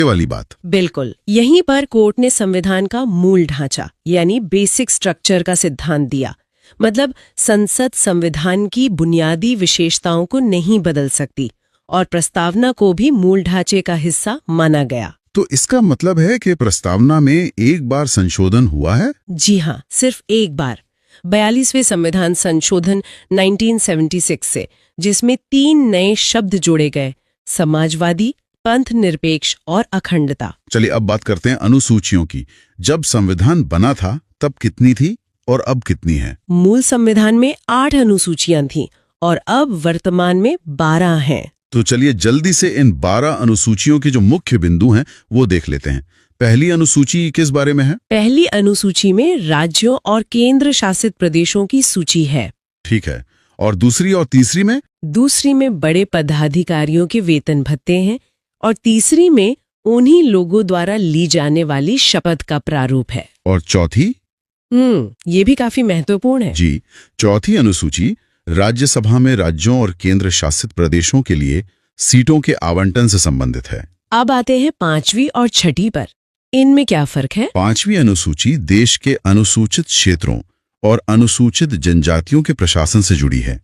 ये वाली बात। बिल्कुल, यहीं पर कोर्ट ने संविधान का मूल ढांचा यानी बेसिक स्ट्रक्चर का सिद्धांत दिया। मतलब संसद संविधान की बुनियादी विशेषताओं को नहीं बदल सकती और प्रस्तावना को भी मूल ढांचे का हिस्सा माना गया। तो इसका मतलब है कि प्रस्तावना में एक बार संशोधन हुआ है? जी हाँ, सिर्फ एक बार, 42वें संविधान संशोधन 1976 से, जिसमें 3 नए शब्द जोड़े गए: समाजवादी, पंथ निरपेक्ष और अखंडता। चलिए अब बात करते हैं अनुसूचियों की। जब संविधान बना था तब कितनी थी और अब कितनी है? मूल संविधान में 8 अनुसूचियां थीं और अब वर्तमान में 12 हैं। तो चलिए जल्दी से इन 12 अनुसूचियों के जो मुख्य बिंदु हैं वो देख लेते हैं। पहली अनुसूची किस बारे में है? पहली अनुसूची में राज्यों और केंद्र शासित प्रदेशों की सूची है। ठीक है। और दूसरी और तीसरी में? दूसरी में बड़े पदाधिकारियों के वेतन भत्ते हैं और तीसरी में उन्हीं लोगों द्वारा ली जाने वाली शपथ का प्रारूप है। और चौथी? ये भी काफी महत्वपूर्ण है। जी, चौथी अनुसूची राज्यसभा में राज्यों और केंद्र शासित प्रदेशों के लिए सीटों के आवंटन से संबंधित है। अब आते हैं 5वीं और 6ठी पर। इनमें क्या फर्क है? 5वीं अनुसूची देश के अनुसूचित क्षेत्रों और अनुसूचित जनजातियों के प्रशासन से जुड़ी है,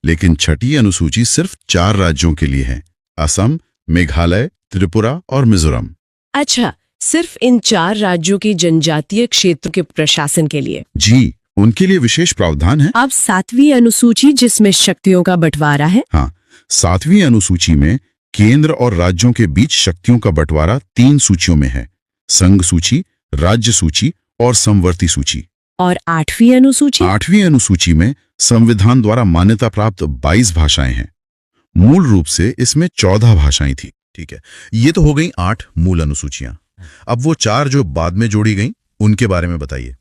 लेकिन 6ठी अनुसूची सिर्फ 4 राज्यों के लिए है: असम, मेघालय, त्रिपुरा और मिजोरम। अच्छा, सिर्फ इन 4 राज्यों के जनजातीय क्षेत्र के प्रशासन के लिए? जी, उनके लिए विशेष प्रावधान है। अब 7वीं अनुसूची, जिसमें शक्तियों का बंटवारा है। हाँ, 7वीं अनुसूची में केंद्र और राज्यों के बीच शक्तियों का बंटवारा 3 सूचियों में है: संघ सूची, राज्य सूची और समवर्ती सूची। और 8वीं अनुसूची? 8वीं अनुसूची में संविधान द्वारा मान्यता प्राप्त 22 भाषाएं हैं। मूल रूप से इसमें 14 भाषाएं थी। ठीक है, ये तो हो गई 8 मूल अनुसूचियां। अब वो 4 जो बाद में जोड़ी गईं, उनके बारे में बताइए।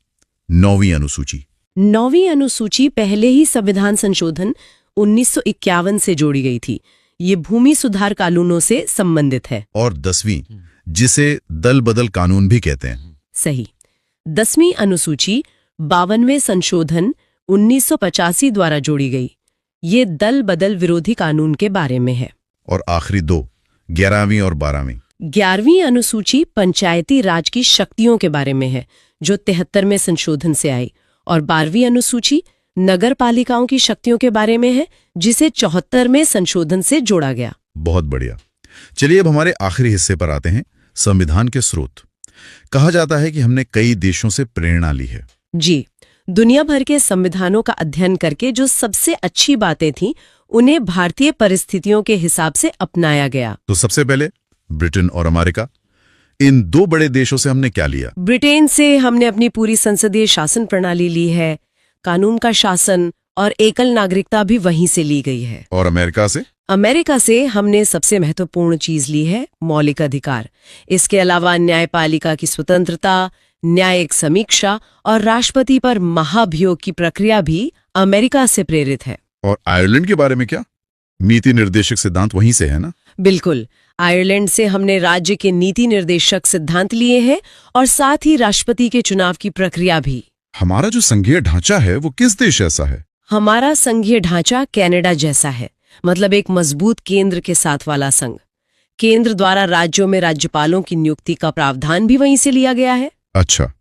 9वीं अनुसूची? 9वीं अनुसूची पहले ही संविधान संशोधन 1951 से जोड़ी गई थी। ये भूमि सुधार कानूनों से संबंधित है। और 10वीं, जिसे दल बदल कानून भी कहते हैं? सही। 10वीं अनुसूची 52वें संशोधन 1985 द्वारा जोड़ी गई। ये दल बदल विरोधी कानून के बारे में है। और आखिरी 2, 11वीं और 12वीं? 11वीं अनुसूची पंचायती राज की शक्तियों के बारे में है, जो 73वें संशोधन से आई। और 12वीं अनुसूची नगर पालिकाओं की शक्तियों के बारे में है, जिसे 74वें संशोधन से जोड़ा गया। बहुत बढ़िया। चलिए अब हमारे आखिरी हिस्से पर आते हैं, संविधान के स्रोत। कहा जाता है कि हमने कई देशों से प्रेरणा ली है। जी, दुनिया भर के संविधानों का अध्ययन करके जो सबसे अच्छी बातें थीं, उन्हें भारतीय परिस्थितियों के हिसाब से अपनाया गया। तो सबसे पहले ब्रिटेन और अमेरिका, इन 2 बड़े देशों से हमने क्या लिया? ब्रिटेन से हमने अपनी पूरी संसदीय शासन प्रणाली ली है, कानून का शासन और एकल नागरिकता भी वहीं से ली गई है। और अमेरिका से? अमेरिका से हमने सबसे महत्वपूर्ण चीज ली है, मौलिक अधिकार। इसके अलावा न्यायपालिका की स्वतंत्रता, न्यायिक समीक्षा और राष्ट्रपति पर महाभियोग की प्रक्रिया भी अमेरिका से प्रेरित है। और आयरलैंड के बारे में क्या? नीति निर्देशक सिद्धांत वहीं से है ना? बिल्कुल, आयरलैंड से हमने राज्य के नीति निर्देशक सिद्धांत लिए हैं और साथ ही राष्ट्रपति के चुनाव की प्रक्रिया भी। हमारा जो संघीय ढांचा है वो किस देश ऐसा है? हमारा संघीय ढांचा कनाडा जैसा है, मतलब एक मजबूत केंद्र के साथ वाला संघ। केंद्र द्वारा राज्यों में राज्यपालों की नियुक्ति का प्रावधान भी वहीं से लिया गया है। अच्छा,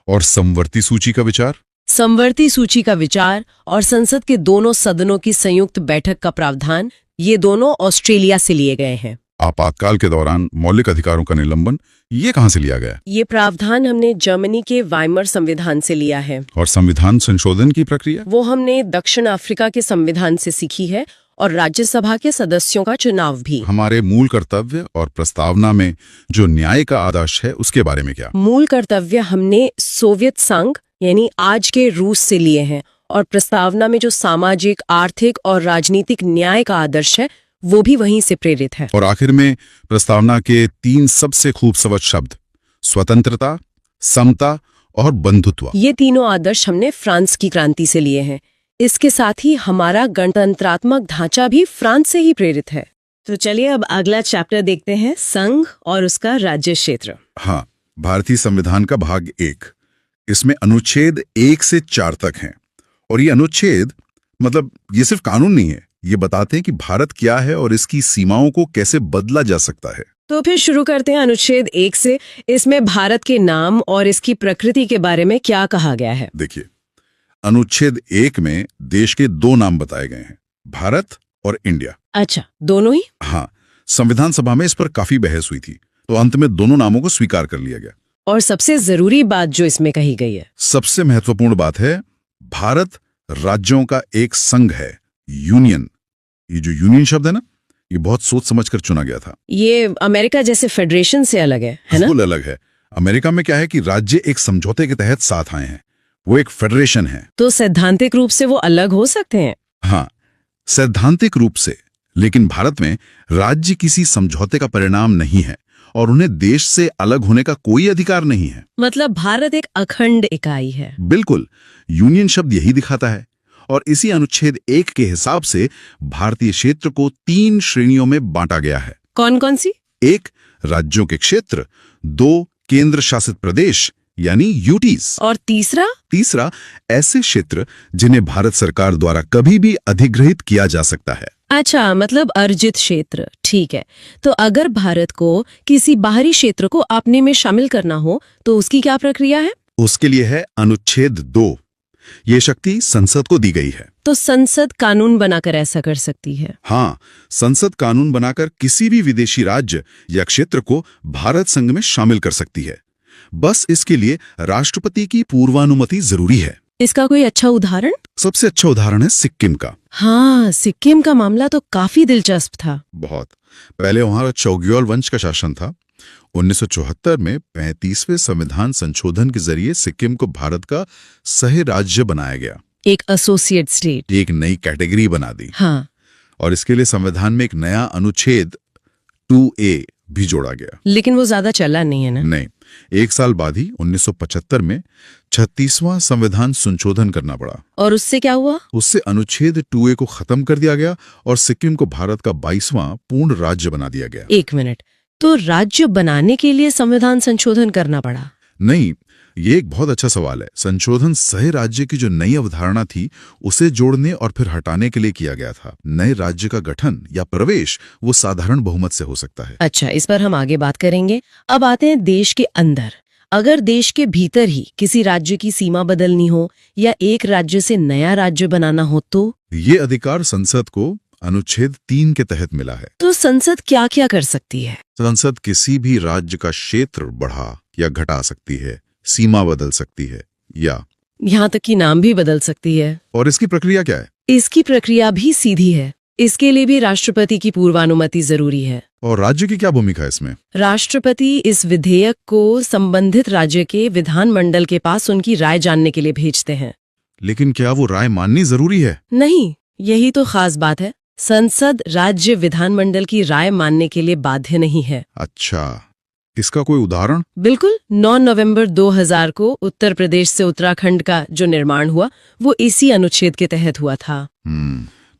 और समवर्ती सूची का विचार? समवर्ती सूची का विचार और संसद के दोनों सदनों की संयुक्त बैठक का प्रावधान, ये दोनों ऑस्ट्रेलिया से लिए गए हैं। आपातकाल के दौरान मौलिक अधिकारों का निलंबन, ये कहां से लिया गया? ये प्रावधान हमने जर्मनी के वाइमर संविधान से लिया है। और संविधान संशोधन की प्रक्रिया? वो हमने दक्षिण अफ्रीका के संविधान से सीखी है और राज्यसभा के सदस्यों का चुनाव भी। हमारे मूल कर्तव्य और प्रस्तावना में जो न्याय का आदर्श है उसके बारे में क्या? मूल कर्तव्य हमने सोवियत संघ यानी आज के रूस से लिए हैं और प्रस्तावना में जो सामाजिक, आर्थिक और राजनीतिक न्याय का आदर्श है वो भी वहीं से प्रेरित है। और आखिर में प्रस्तावना के 3 सबसे खूबसूरत शब्द: स्वतंत्रता, समता और बंधुत्व। ये तीनों आदर्श हमने फ्रांस की क्रांति से लिए हैं। इसके साथ ही हमारा गणतंत्रात्मक ढांचा भी फ्रांस से ही प्रेरित है। तो चलिए अब अगला चैप्टर देखते हैं, संघ और उसका राज्य क्षेत्र। हाँ, भारतीय संविधान का भाग 1। इसमें अनुच्छेद 1 से 4 तक हैं। और ये अनुच्छेद मतलब ये सिर्फ कानून नहीं है, ये बताते हैं कि भारत क्या है और इसकी सीमाओं को कैसे बदला जा सकता है। तो फिर शुरू करते हैं अनुच्छेद 1 से। इसमें भारत के नाम और इसकी प्रकृति के बारे में क्या कहा गया है? देखिए, अनुच्छेद 1 में देश के 2 नाम बताए गए हैं, भारत और इंडिया। अच्छा, दोनों ही? हाँ, संविधान सभा में इस पर काफी बहस हुई थी, तो अंत में दोनों नामों को स्वीकार कर लिया गया। और सबसे जरूरी बात जो इसमें कही गई है, सबसे महत्वपूर्ण बात है, भारत राज्यों का एक संघ है, यूनियन। ये जो यूनियन शब्द है ना, ये बहुत सोच समझकर चुना गया था। ये अमेरिका जैसे फेडरेशन से अलग है ना? बिल्कुल अलग है। अमेरिका में क्या है कि राज्य एक समझौते के तहत साथ आए हैं, वो एक फेडरेशन है। तो सैद्धांतिक रूप से वो अलग हो सकते हैं? हाँ, सैद्धांतिक रूप से, लेकिन भारत में राज्य किसी समझौते का परिणाम नहीं है और उन्हें देश से अलग होने का कोई अधिकार नहीं है। मतलब भारत एक अखंड इकाई है। बिल्कुल, यूनियन शब्द यही दिखाता है। और इसी अनुच्छेद 1 के हिसाब से भारतीय क्षेत्र को 3 श्रेणियों में बांटा गया है। कौन कौन सी? 1 राज्यों के क्षेत्र, 2 केंद्र शासित प्रदेश यानी यूटीज, और तीसरा ऐसे क्षेत्र जिन्हें भारत सरकार द्वारा कभी भी अधिग्रहित किया जा सकता है। अच्छा, मतलब अर्जित क्षेत्र। ठीक है। तो अगर भारत को किसी बाहरी क्षेत्र को अपने में शामिल करना हो तो उसकी क्या प्रक्रिया है? उसके लिए है अनुच्छेद 2। ये शक्ति संसद को दी गई है। तो संसद कानून बनाकर ऐसा कर सकती है? हाँ, संसद कानून बनाकर किसी भी विदेशी राज्य या क्षेत्र को भारत संघ में शामिल कर सकती है। बस इसके लिए राष्ट्रपति की पूर्वानुमति जरूरी है। इसका कोई अच्छा उदाहरण? सबसे अच्छा उदाहरण है सिक्किम का। हाँ, सिक्किम का मामला तो काफी दिलचस्प था। बहुत। पहले वहां चौग्योल वंश का शासन था। 1974 में 35वें संविधान संशोधन के जरिए सिक्किम को भारत का सह राज्य बनाया गया। एक एसोसिएट स्टेट। एक नई कैटेगरी बना दी। हाँ। और इसके लिए संविधान में एक नया अनुच्छेद 2A भी जोड़ा गया। लेकिन वो ज्यादा चला नहीं है ना? नहीं, 1 साल बाद ही 1975 में 36वां संविधान संशोधन करना पड़ा। और उससे क्या हुआ? उससे अनुच्छेद 2A को खत्म कर दिया गया और सिक्किम को भारत का 22वां पूर्ण राज्य बना दिया गया। 1 मिनट, तो राज्य बनाने के लिए संविधान संशोधन करना पड़ा? नहीं, ये एक बहुत अच्छा सवाल है। संशोधन सह राज्य की जो नई अवधारणा थी उसे जोड़ने और फिर हटाने के लिए किया गया था। नए राज्य का गठन या प्रवेश वो साधारण बहुमत से हो सकता है। अच्छा, इस पर हम आगे बात करेंगे। अब आते हैं देश के अंदर। अगर देश के भीतर ही किसी राज्य की सीमा बदलनी हो या एक राज्य से नया राज्य बनाना हो तो? ये अधिकार संसद को अनुच्छेद 3 के तहत मिला है। तो संसद क्या क्या कर सकती है? संसद किसी भी राज्य का क्षेत्र बढ़ा या घटा सकती है, सीमा बदल सकती है या यहाँ तक कि नाम भी बदल सकती है। और इसकी प्रक्रिया क्या है? इसकी प्रक्रिया भी सीधी है। इसके लिए भी राष्ट्रपति की पूर्वानुमति जरूरी है। और राज्य की क्या भूमिका है इसमें? राष्ट्रपति इस विधेयक को संबंधित राज्य के विधानमंडल के पास उनकी राय जानने के लिए भेजते हैं। लेकिन क्या वो राय माननी जरूरी है? नहीं, यही तो खास बात है। संसद राज्य विधानमंडल की राय मानने के लिए बाध्य नहीं है। अच्छा, इसका कोई उदाहरण? बिल्कुल। 9 नवंबर 2000 को उत्तर प्रदेश से उत्तराखंड का जो निर्माण हुआ वो इसी अनुच्छेद के तहत हुआ था।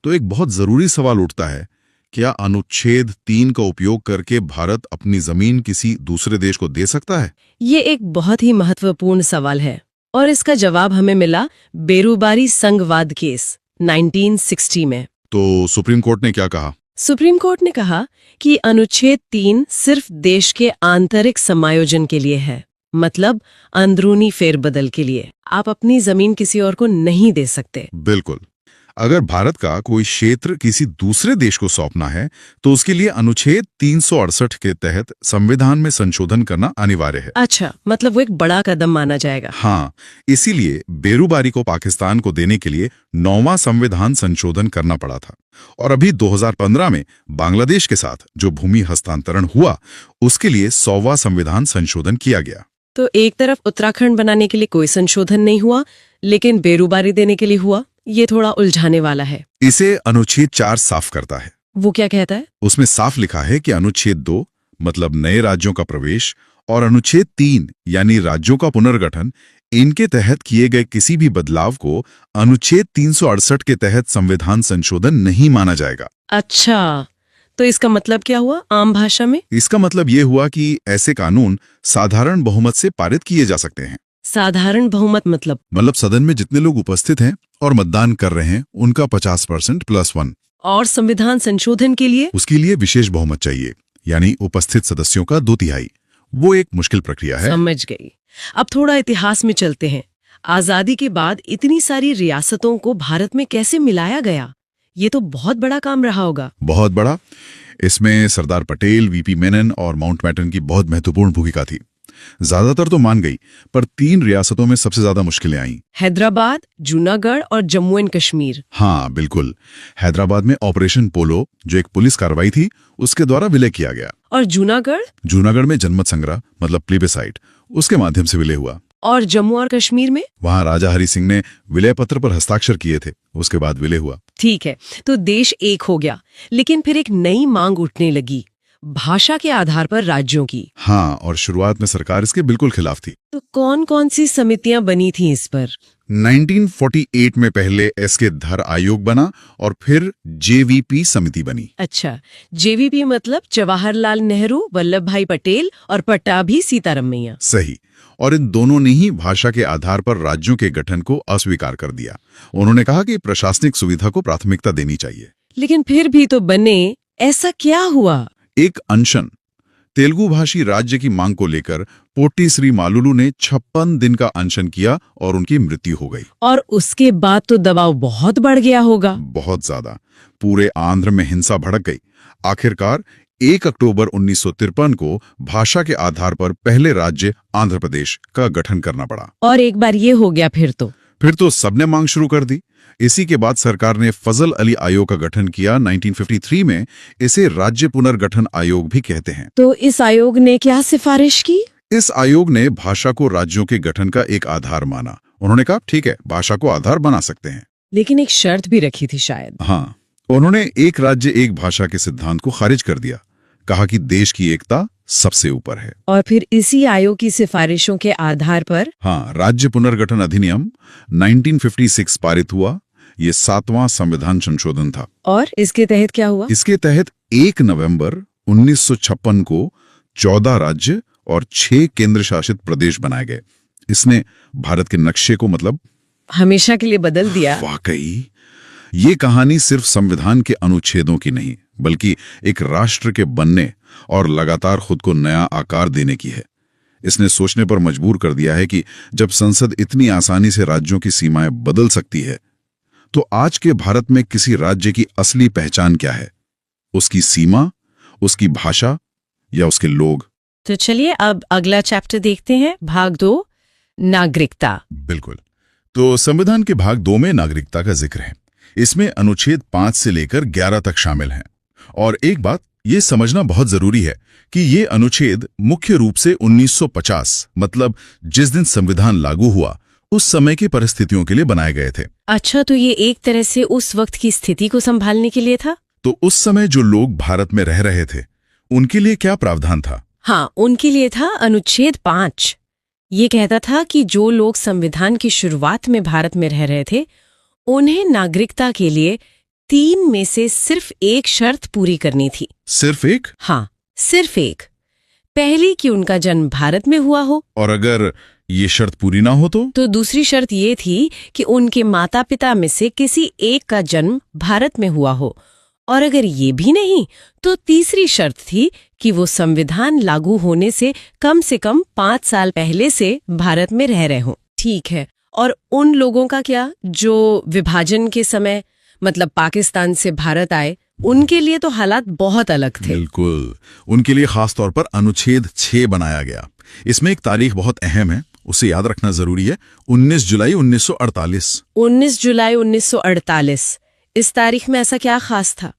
तो एक बहुत जरूरी सवाल उठता है, क्या अनुच्छेद 3 का उपयोग करके भारत अपनी जमीन किसी दूसरे देश को दे सकता है? ये एक बहुत ही महत्वपूर्ण सवाल है और इसका जवाब हमें मिला बेरुबारी संघवाद केस 1960 में। तो सुप्रीम कोर्ट ने क्या कहा? सुप्रीम कोर्ट ने कहा कि अनुच्छेद 3 सिर्फ देश के आंतरिक समायोजन के लिए है, मतलब अंदरूनी फेरबदल के लिए। आप अपनी जमीन किसी और को नहीं दे सकते। बिल्कुल। अगर भारत का कोई क्षेत्र किसी दूसरे देश को सौंपना है तो उसके लिए अनुच्छेद 368 के तहत संविधान में संशोधन करना अनिवार्य है। अच्छा, मतलब वो एक बड़ा कदम माना जाएगा। हाँ, इसीलिए बेरुबारी को पाकिस्तान को देने के लिए 9वां संविधान संशोधन करना पड़ा था। और अभी 2015 में बांग्लादेश के साथ जो भूमि हस्तांतरण हुआ उसके लिए 100वां संविधान संशोधन किया गया। तो एक तरफ उत्तराखंड बनाने के लिए कोई संशोधन नहीं हुआ, लेकिन बेरुबारी देने के लिए हुआ। ये थोड़ा उलझाने वाला है। इसे अनुच्छेद 4 साफ करता है। वो क्या कहता है? उसमें साफ लिखा है कि अनुच्छेद 2 मतलब नए राज्यों का प्रवेश और अनुच्छेद 3 यानी राज्यों का पुनर्गठन, इनके तहत किए गए किसी भी बदलाव को अनुच्छेद 368 के तहत संविधान संशोधन नहीं माना जाएगा। अच्छा, तो इसका मतलब क्या हुआ आम भाषा में? इसका मतलब ये हुआ कि ऐसे कानून साधारण बहुमत से पारित किए जा सकते हैं। साधारण बहुमत मतलब सदन में जितने लोग उपस्थित हैं और मतदान कर रहे हैं उनका 50% +1। और संविधान संशोधन के लिए? उसके लिए विशेष बहुमत चाहिए, यानी उपस्थित सदस्यों का 2/3। वो एक मुश्किल प्रक्रिया है। समझ गई। अब थोड़ा इतिहास में चलते हैं। आजादी के बाद इतनी सारी रियासतों को भारत में कैसे मिलाया गया? ये तो बहुत बड़ा काम रहा होगा। बहुत बड़ा। इसमें सरदार पटेल, वीपी मेनन और माउंटबेटन की बहुत महत्वपूर्ण भूमिका थी। ज्यादातर तो मान गई, पर 3 रियासतों में सबसे ज्यादा मुश्किलें आईं। हैदराबाद, जूनागढ़ और जम्मू एंड कश्मीर। हाँ बिल्कुल। हैदराबाद में ऑपरेशन पोलो, जो एक पुलिस कार्रवाई थी, उसके द्वारा विलय किया गया। और जूनागढ़? जूनागढ़ में जनमत संग्रह मतलब प्लेबिसाइट, उसके माध्यम से विलय हुआ। और जम्मू और कश्मीर में? वहां राजा हरि सिंह ने विलय पत्र पर हस्ताक्षर किए थे, उसके बाद विलय हुआ। ठीक है, तो देश एक हो गया। लेकिन फिर एक नई मांग उठने लगी, भाषा के आधार पर राज्यों की। हाँ, और शुरुआत में सरकार इसके बिल्कुल खिलाफ थी। तो कौन कौन सी समितियां बनी थी इस पर? 1948 में पहले एसके धर आयोग बना और फिर जेवीपी समिति बनी। अच्छा, जेवीपी मतलब जवाहरलाल नेहरू, वल्लभ भाई पटेल और पट्टाभी सीतारमैया। सही। और इन दोनों ने ही भाषा के आधार पर राज्यों के गठन को अस्वीकार कर दिया। उन्होंने कहा कि प्रशासनिक सुविधा को प्राथमिकता देनी चाहिए। लेकिन फिर भी तो बने, ऐसा क्या हुआ? एक अनशन। तेलुगु भाषी राज्य की मांग को लेकर पोट्टी श्री मालुलु ने 56 दिन का अनशन किया और उनकी मृत्यु हो गई। और उसके बाद तो दबाव बहुत बढ़ गया होगा। बहुत ज्यादा। पूरे आंध्र में हिंसा भड़क गई। आखिरकार 1 अक्टूबर 1953 को भाषा के आधार पर पहले राज्य आंध्र प्रदेश का गठन करना पड़ा। और एक बार ये हो गया फिर तो सबने मांग शुरू कर दी। इसी के बाद सरकार ने फजल अली आयोग का गठन किया 1953 में। इसे राज्य पुनर्गठन आयोग भी कहते हैं। तो इस आयोग ने क्या सिफारिश की? इस आयोग ने भाषा को राज्यों के गठन का एक आधार माना। उन्होंने कहा ठीक है, भाषा को आधार बना सकते हैं। लेकिन एक शर्त भी रखी थी शायद। हाँ, उन्होंने एक राज्य एक भाषा के सिद्धांत को खारिज कर दिया। कहा कि देश की एकता सबसे ऊपर है। और फिर इसी आयोग की सिफारिशों के आधार पर राज्य पुनर्गठन अधिनियम 1956 पारित हुआ। ये 7वां संविधान संशोधन था। और इसके तहत क्या हुआ? इसके तहत 1 नवंबर 1956 को 14 राज्य और 6 केंद्र शासित प्रदेश बनाए गए। इसने भारत के नक्शे को मतलब हमेशा के लिए बदल दिया। वाकई ये कहानी सिर्फ संविधान के अनुच्छेदों की नहीं, बल्कि एक राष्ट्र के बनने और लगातार खुद को नया आकार देने की है। इसने सोचने पर मजबूर कर दिया है कि जब संसद इतनी आसानी से राज्यों की सीमाएं बदल सकती है, तो आज के भारत में किसी राज्य की असली पहचान क्या है? उसकी सीमा, उसकी भाषा या उसके लोग? तो चलिए अब अगला चैप्टर देखते हैं, भाग 2, नागरिकता। बिल्कुल। तो संविधान के भाग 2 में नागरिकता का जिक्र है। इसमें अनुच्छेद 5 से लेकर 11 तक शामिल हैं। और एक बात ये समझना बहुत जरूरी है कि ये अनुच्छेद मुख्य रूप से 1950 मतलब जिस दिन संविधान लागू हुआ उस समय की परिस्थितियों के लिए बनाए गए थे। अच्छा, तो ये एक तरह से उस वक्त की स्थिति को संभालने के लिए था? तो उस समय जो लोग भारत में रह रहे थे उनके लिए क्या प्रावधान था? हाँ, उनके लिए था अनुच्छेद 5। ये कहता था कि जो लोग संविधान की शुरुआत में भारत में रह रहे थे उन्हें नागरिकता के लिए 3 में से सिर्फ एक शर्त पूरी करनी थी। सिर्फ एक? हाँ, सिर्फ एक। पहली कि उनका जन्म भारत में हुआ हो। और अगर ये शर्त पूरी ना हो तो दूसरी शर्त ये थी कि उनके माता पिता में से किसी एक का जन्म भारत में हुआ हो। और अगर ये भी नहीं तो तीसरी शर्त थी कि वो संविधान लागू होने से कम 5 साल पहले से भारत में रह रहे हों। ठीक है, और उन लोगों का क्या जो विभाजन के समय मतलब पाकिस्तान से भारत आए, उनके लिए तो हालात बहुत अलग थे। बिल्कुल। उनके लिए खास तौर पर अनुच्छेद 6 बनाया गया। इसमें एक तारीख बहुत अहम है, उसे याद रखना जरूरी है। 19 जुलाई 1948। 19 जुलाई 1948। इस तारीख में ऐसा क्या खास था?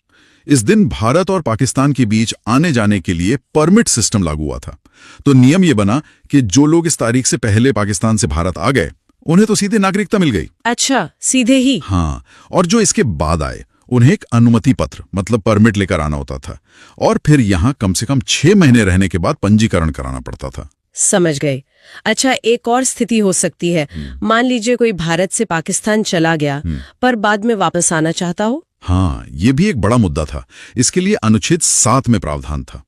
इस दिन भारत और पाकिस्तान के बीच आने जाने के लिए परमिट सिस्टम लागू हुआ था। तो नियम ये बना कि जो लोग इस तारीख से पहले पाकिस्तान से भारत आ गए उन्हें तो सीधे नागरिकता मिल गई। अच्छा, सीधे ही? हाँ, और जो इसके बाद आए उन्हें एक अनुमति पत्र मतलब परमिट लेकर आना होता था। और फिर यहाँ कम से कम 6 महीने रहने के बाद पंजीकरण कराना पड़ता था। समझ गए। अच्छा, एक और स्थिति हो सकती है। मान लीजिए कोई भारत से पाकिस्तान चला गया पर बाद में वापस आना चाहता हो। हाँ, ये भी एक बड़ा मुद्दा था। इसके लिए अनुच्छेद 7 में प्रावधान था।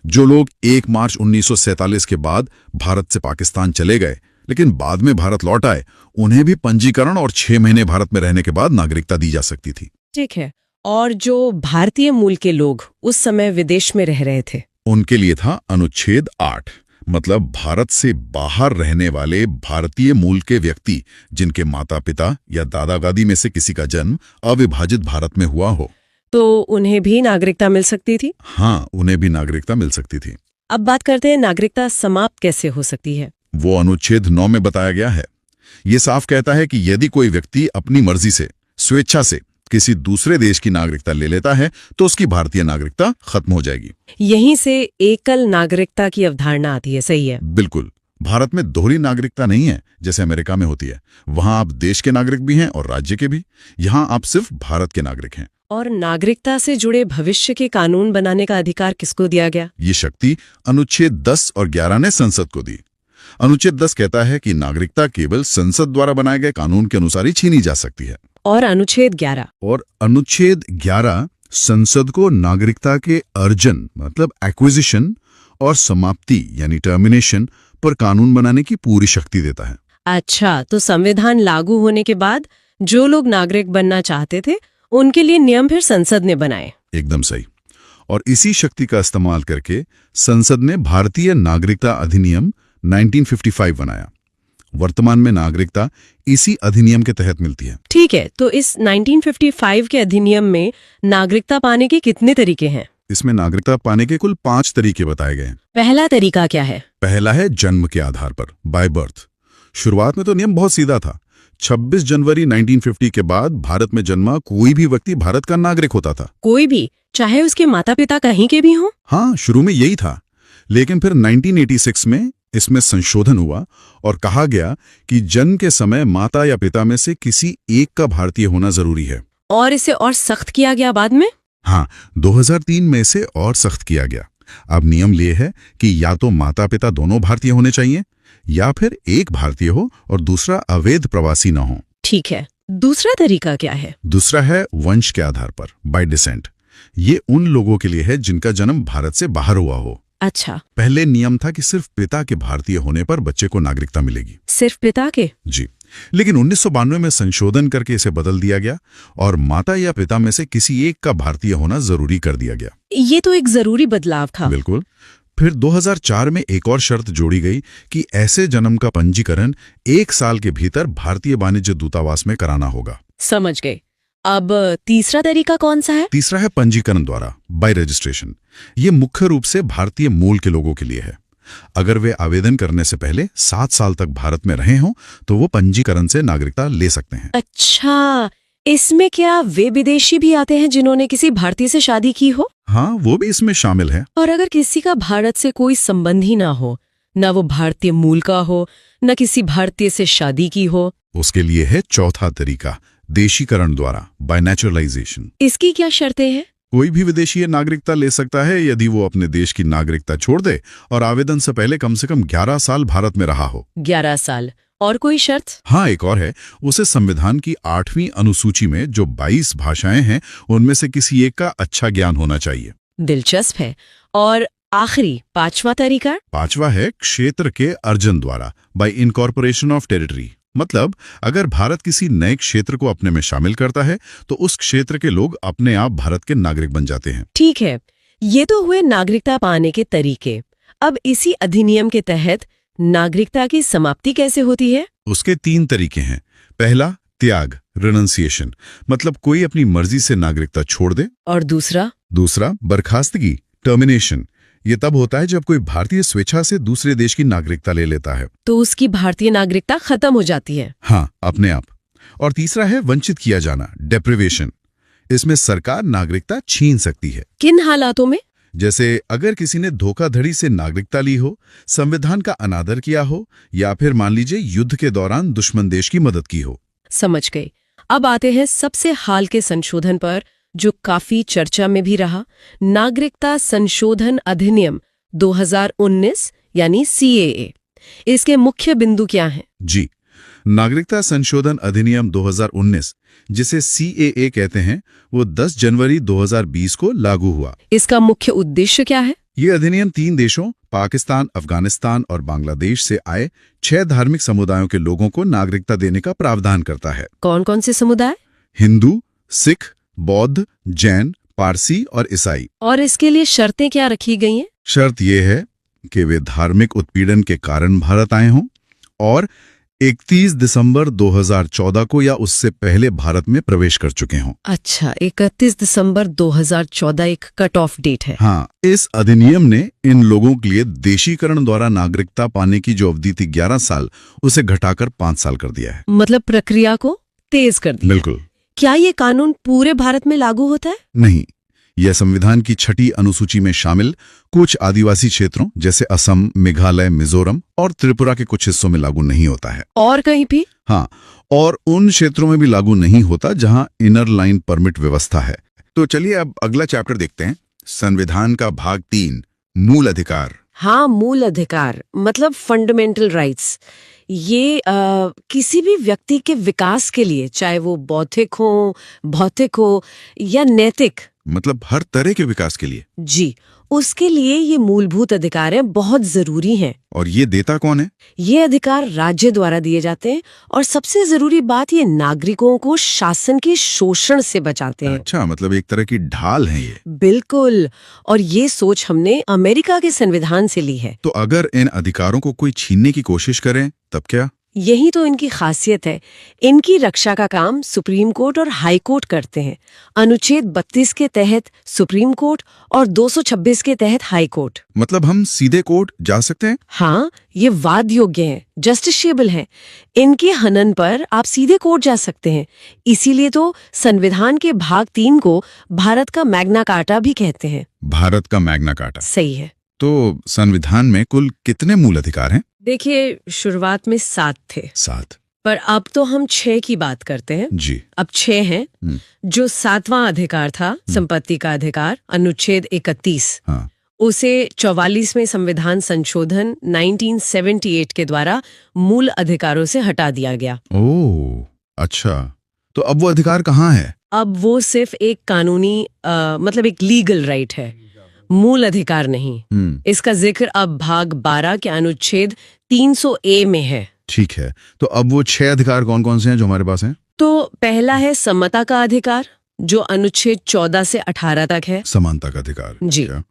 जो लोग 1 मार्च 1947 के बाद भारत से पाकिस्तान चले गए लेकिन बाद में भारत लौट आए, उन्हें भी पंजीकरण और 6 महीने भारत में रहने के बाद नागरिकता दी जा सकती थी। ठीक है। और जो भारतीय मूल के लोग उस समय विदेश में रह रहे थे उनके लिए था अनुच्छेद 8, मतलब भारत से बाहर रहने वाले भारतीय मूल के व्यक्ति जिनके माता पिता या दादा दादी में से किसी का जन्म अविभाजित भारत में हुआ हो। तो उन्हें भी नागरिकता मिल सकती थी? हाँ, उन्हें भी नागरिकता मिल सकती थी। अब बात करते हैं नागरिकता समाप्त कैसे हो सकती है। वो अनुच्छेद 9 में बताया गया है। ये साफ कहता है कि यदि कोई व्यक्ति अपनी मर्जी से, स्वेच्छा से किसी दूसरे देश की नागरिकता ले लेता है तो उसकी भारतीय नागरिकता खत्म हो जाएगी। यहीं से एकल नागरिकता की अवधारणा आती है, सही है? बिल्कुल। भारत में दोहरी नागरिकता नहीं है जैसे अमेरिका में होती है। वहां आप देश के नागरिक भी हैं और राज्य के भी। यहां आप सिर्फ भारत के नागरिक हैं। और नागरिकता से जुड़े भविष्य के कानून बनाने का अधिकार किसको दिया गया? ये शक्ति अनुच्छेद 10 और 11 ने संसद को दी। अनुच्छेद 10 कहता है कि नागरिकता केवल संसद द्वारा बनाए गए कानून के अनुसार ही छीनी जा सकती है। और अनुच्छेद 11? और अनुच्छेद 11 संसद को नागरिकता के अर्जन मतलब एक्विजिशन और समाप्ति यानी टर्मिनेशन पर कानून बनाने की पूरी शक्ति देता है। अच्छा, तो संविधान लागू होने के बाद जो लोग नागरिक बनना चाहते थे उनके लिए नियम फिर संसद ने बनाए। एकदम सही। और इसी शक्ति का इस्तेमाल करके संसद ने भारतीय नागरिकता अधिनियम 1955 बनाया। वर्तमान में नागरिकता इसी अधिनियम के तहत मिलती है। ठीक है, तो इस 1955 के अधिनियम में नागरिकता पाने के कितने तरीके हैं? इसमें नागरिकता पाने के कुल 5 तरीके बताए गए हैं। पहला तरीका क्या है? पहला है जन्म के आधार पर, बाय बर्थ। शुरुआत में तो नियम बहुत सीधा था। 26 जनवरी 1950 के बाद भारत में जन्मा कोई भी व्यक्ति भारत का नागरिक होता था। कोई भी, चाहे उसके माता पिता कहीं के भी हों? हाँ, शुरू में यही था, लेकिन फिर 1986 में इसमें संशोधन हुआ और कहा गया कि जन्म के समय माता या पिता में से किसी एक का भारतीय होना जरूरी है। और इसे और सख्त किया गया बाद में? हाँ, 2003 में इसे और सख्त किया गया। अब नियम ये है कि या तो माता पिता दोनों भारतीय होने चाहिए या फिर एक भारतीय हो और दूसरा अवैध प्रवासी न हो। ठीक है, दूसरा तरीका क्या है? दूसरा है वंश के आधार पर, बाय डिसेंट। ये उन लोगों के लिए है जिनका जन्म भारत से बाहर हुआ हो। अच्छा। पहले नियम था कि सिर्फ पिता के भारतीय होने पर बच्चे को नागरिकता मिलेगी। सिर्फ पिता के? जी, लेकिन 1992 में संशोधन करके इसे बदल दिया गया और माता या पिता में से किसी एक का भारतीय होना जरूरी कर दिया गया। ये तो एक जरूरी बदलाव था। बिल्कुल। फिर 2004 में एक और शर्त जोड़ी गई कि ऐसे जन्म का पंजीकरण 1 साल के भीतर भारतीय वाणिज्य दूतावास में कराना होगा। समझ गए। अब तीसरा तरीका कौन सा है? तीसरा है पंजीकरण द्वारा, बाय रजिस्ट्रेशन। ये मुख्य रूप से भारतीय मूल के लोगों के लिए है। अगर वे आवेदन करने से पहले 7 साल तक भारत में रहे हों तो वो पंजीकरण से नागरिकता ले सकते हैं। अच्छा, इसमें क्या वे विदेशी भी आते हैं जिन्होंने किसी भारतीय से शादी की हो? हाँ, वो भी इसमें शामिल है। और अगर किसी का भारत से कोई संबंध ही ना हो, न वो भारतीय मूल का हो, न किसी भारतीय से शादी की हो, उसके लिए है चौथा तरीका, देशीकरण द्वारा, बाय नेचुरलाइजेशन। इसकी क्या शर्तें हैं? कोई भी विदेशी नागरिकता ले सकता है यदि वो अपने देश की नागरिकता छोड़ दे और आवेदन से पहले कम से कम 11 साल भारत में रहा हो। 11 साल। और कोई शर्त? हाँ, एक और है। उसे संविधान की 8वीं अनुसूची में जो 22 भाषाएं हैं उनमें से किसी एक का अच्छा ज्ञान होना चाहिए। दिलचस्प है। और आखिरी 5वां तरीका? 5वां है क्षेत्र के अर्जन द्वारा, बाय इनकॉर्पोरेशन ऑफ टेरिटरी। मतलब अगर भारत किसी नए क्षेत्र को अपने में शामिल करता है तो उस क्षेत्र के लोग अपने आप भारत के नागरिक बन जाते हैं। ठीक है, ये तो हुए नागरिकता पाने के तरीके। अब इसी अधिनियम के तहत नागरिकता की समाप्ति कैसे होती है? उसके 3 तरीके हैं। पहला, त्याग, रिनंसिएशन, मतलब कोई अपनी मर्जी से नागरिकता छोड़ दे। और दूसरा? दूसरा, बर्खास्तगी, टर्मिनेशन। ये तब होता है जब कोई भारतीय स्वेच्छा से दूसरे देश की नागरिकता ले लेता है। तो उसकी भारतीय नागरिकता खत्म हो जाती है? हाँ, अपने आप। और तीसरा है वंचित किया जाना, डेप्रिवेशन। इसमें सरकार नागरिकता छीन सकती है। किन हालातों में? जैसे अगर किसी ने धोखाधड़ी से नागरिकता ली हो, संविधान का अनादर किया हो या फिर मान लीजिए युद्ध के दौरान दुश्मन देश की मदद की हो। समझ गए। अब आते हैं सबसे हाल के संशोधन पर जो काफी चर्चा में भी रहा, नागरिकता संशोधन अधिनियम 2019 यानी CAA। इसके मुख्य बिंदु क्या हैं? जी, नागरिकता संशोधन अधिनियम 2019 जिसे CAA कहते हैं वो 10 जनवरी 2020 को लागू हुआ। इसका मुख्य उद्देश्य क्या है? ये अधिनियम 3 देशों पाकिस्तान, अफगानिस्तान और बांग्लादेश से आए 6 धार्मिक समुदायों के लोगों को नागरिकता देने का प्रावधान करता है। कौन कौन से समुदाय? हिंदू, सिख, बौद्ध, जैन, पारसी और ईसाई। और इसके लिए शर्तें क्या रखी गई हैं? शर्त यह है कि वे धार्मिक उत्पीड़न के कारण भारत आए हों और 31 दिसंबर 2014 को या उससे पहले भारत में प्रवेश कर चुके हों। अच्छा, 31 दिसंबर 2014 एक कट ऑफ डेट है। हाँ, इस अधिनियम ने इन लोगों के लिए देशीकरण द्वारा नागरिकता पाने की जो अवधि थी 11 साल, उसे घटाकर 5 साल कर दिया है। मतलब प्रक्रिया को तेज कर दिया। बिल्कुल। क्या ये कानून पूरे भारत में लागू होता है? नहीं, यह संविधान की 6ठी अनुसूची में शामिल कुछ आदिवासी क्षेत्रों जैसे असम, मेघालय, मिजोरम और त्रिपुरा के कुछ हिस्सों में लागू नहीं होता है। और कहीं भी? हाँ, और उन क्षेत्रों में भी लागू नहीं होता जहां इनर लाइन परमिट व्यवस्था है। तो चलिए अब अगला चैप्टर देखते हैं, संविधान का भाग 3, मूल अधिकार। हाँ, मूल अधिकार मतलब फंडामेंटल राइट्स। ये किसी भी व्यक्ति के विकास के लिए, चाहे वो बौद्धिक हो, भौतिक हो या नैतिक, मतलब हर तरह के विकास के लिए। जी, उसके लिए ये मूलभूत अधिकार हैं, बहुत जरूरी हैं। और ये देता कौन है? ये अधिकार राज्य द्वारा दिए जाते हैं और सबसे जरूरी बात, ये नागरिकों को शासन के शोषण से बचाते हैं। अच्छा, मतलब एक तरह की ढाल है ये। बिल्कुल, और ये सोच हमने अमेरिका के संविधान से ली है। तो अगर इन अधिकारों को कोई छीनने की कोशिश करे तब क्या? यही तो इनकी खासियत है। इनकी रक्षा का काम सुप्रीम कोर्ट और हाई कोर्ट करते हैं। अनुच्छेद 32 के तहत सुप्रीम कोर्ट और 226 के तहत हाई कोर्ट। मतलब हम सीधे कोर्ट जा सकते हैं? हाँ, ये वाद योग्य हैं, जस्टिसेबल हैं। इनके हनन पर आप सीधे कोर्ट जा सकते हैं। इसीलिए तो संविधान के भाग 3 को भारत का मैग्ना कार्टा भी कहते हैं। भारत का मैग्ना कार्टा। सही है। तो संविधान में कुल कितने मूल अधिकार हैं? देखिए, शुरुआत में 7 थे। 7। पर अब तो हम 6 की बात करते हैं। जी। अब 6 हैं। जो 7वां अधिकार था, संपत्ति का अधिकार, अनुच्छेद 31, हाँ। उसे 44वें संविधान संशोधन 1978 के द्वारा मूल अधिकारों से हटा दिया गया। ओह, अच्छा। तो अब वो अधिकार कहाँ है? अब वो सिर्फ एक कानूनी मतलब एक लीगल राइट है, मूल अधिकार नहीं। इसका जिक्र अब भाग 12 के अनुच्छेद 300A में है। ठीक है, तो अब वो 6 अधिकार कौन कौन से हैं जो हमारे पास हैं? तो पहला है समता का अधिकार, जो अनुच्छेद 14 से 18 तक है। समानता का अधिकार। जी। क्या?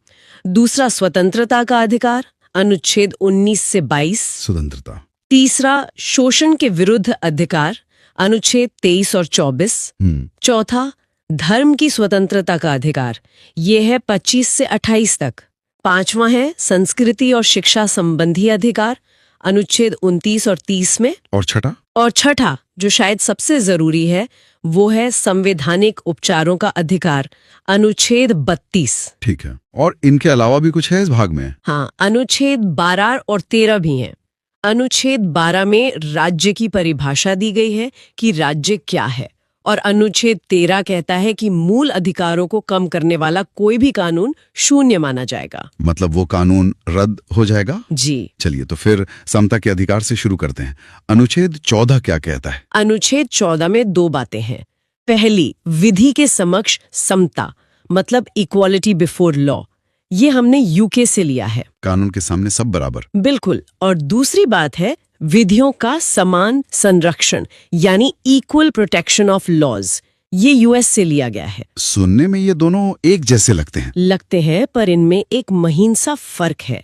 दूसरा स्वतंत्रता का अधिकार, अनुच्छेद 19 से 22। स्वतंत्रता। तीसरा शोषण के विरुद्ध अधिकार, अनुच्छेद 23 और 24। चौथा धर्म की स्वतंत्रता का अधिकार, ये है 25 से 28 तक। पांचवां है संस्कृति और शिक्षा संबंधी अधिकार, अनुच्छेद 29 और 30 में। और छठा? और छठा, जो शायद सबसे जरूरी है, वो है संवैधानिक उपचारों का अधिकार, अनुच्छेद 32। ठीक है, और इनके अलावा भी कुछ है इस भाग में? हाँ, अनुच्छेद 12 और 13 भी हैं। अनुच्छेद 12 में राज्य की परिभाषा दी गई है कि राज्य क्या है, और अनुच्छेद 13 कहता है कि मूल अधिकारों को कम करने वाला कोई भी कानून शून्य माना जाएगा। मतलब वो कानून रद्द हो जाएगा? जी। चलिए, तो फिर समता के अधिकार से शुरू करते हैं। अनुच्छेद 14 क्या कहता है? अनुच्छेद 14 में 2 बातें हैं। पहली, विधि के समक्ष समता, मतलब इक्वालिटी बिफोर लॉ। ये हमने यूके से लिया है। कानून के सामने सब बराबर। बिल्कुल। और दूसरी बात है विधियों का समान संरक्षण, यानी इक्वल प्रोटेक्शन ऑफ लॉज। ये यूएस से लिया गया है। सुनने में ये दोनों एक जैसे लगते हैं, पर इनमें एक महीन सा फर्क है।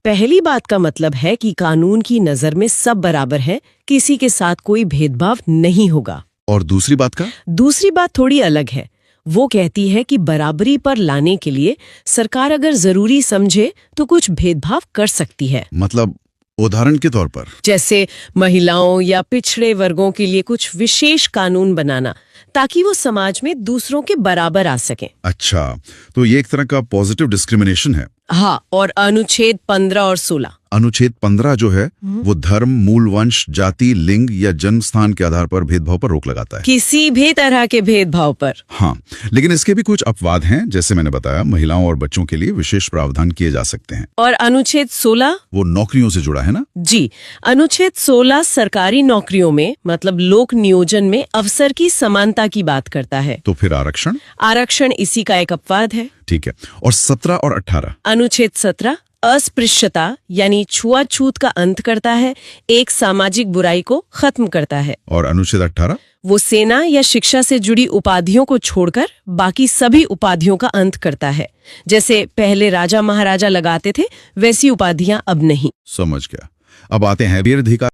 पहली बात का मतलब है कि कानून की नजर में सब बराबर है, किसी के साथ कोई भेदभाव नहीं होगा। और दूसरी बात का? दूसरी बात थोड़ी अलग है। वो कहती है कि बराबरी पर लाने के लिए सरकार अगर जरूरी समझे तो कुछ भेदभाव कर सकती है। मतलब उदाहरण के तौर पर? जैसे महिलाओं या पिछड़े वर्गों के लिए कुछ विशेष कानून बनाना, ताकि वो समाज में दूसरों के बराबर आ सकें। अच्छा, तो ये एक तरह का पॉजिटिव डिस्क्रिमिनेशन है। हाँ, और अनुच्छेद 15 और 16। अनुच्छेद 15 जो है वो धर्म, मूल वंश, जाति, लिंग या जन्म स्थान के आधार पर भेदभाव पर रोक लगाता है। किसी भी तरह के भेदभाव पर। हाँ, लेकिन इसके भी कुछ अपवाद हैं। जैसे मैंने बताया, महिलाओं और बच्चों के लिए विशेष प्रावधान किए जा सकते हैं। और अनुच्छेद 16? वो नौकरियों से जुड़ा है ना? जी। अनुच्छेद 16 सरकारी नौकरियों में, मतलब लोक नियोजन में अवसर की समानता की बात करता है। तो फिर आरक्षण? आरक्षण इसी का एक अपवाद है। ठीक है। और 17 और 18? अनुच्छेद 17 अस्पृश्यता यानी छुआछूत का अंत करता है, एक सामाजिक बुराई को खत्म करता है। और अनुच्छेद 18? वो सेना या शिक्षा से जुड़ी उपाधियों को छोड़कर बाकी सभी उपाधियों का अंत करता है। जैसे पहले राजा महाराजा लगाते थे, वैसी उपाधियां अब नहीं। समझ गया। अब आते हैं वीर अधिकार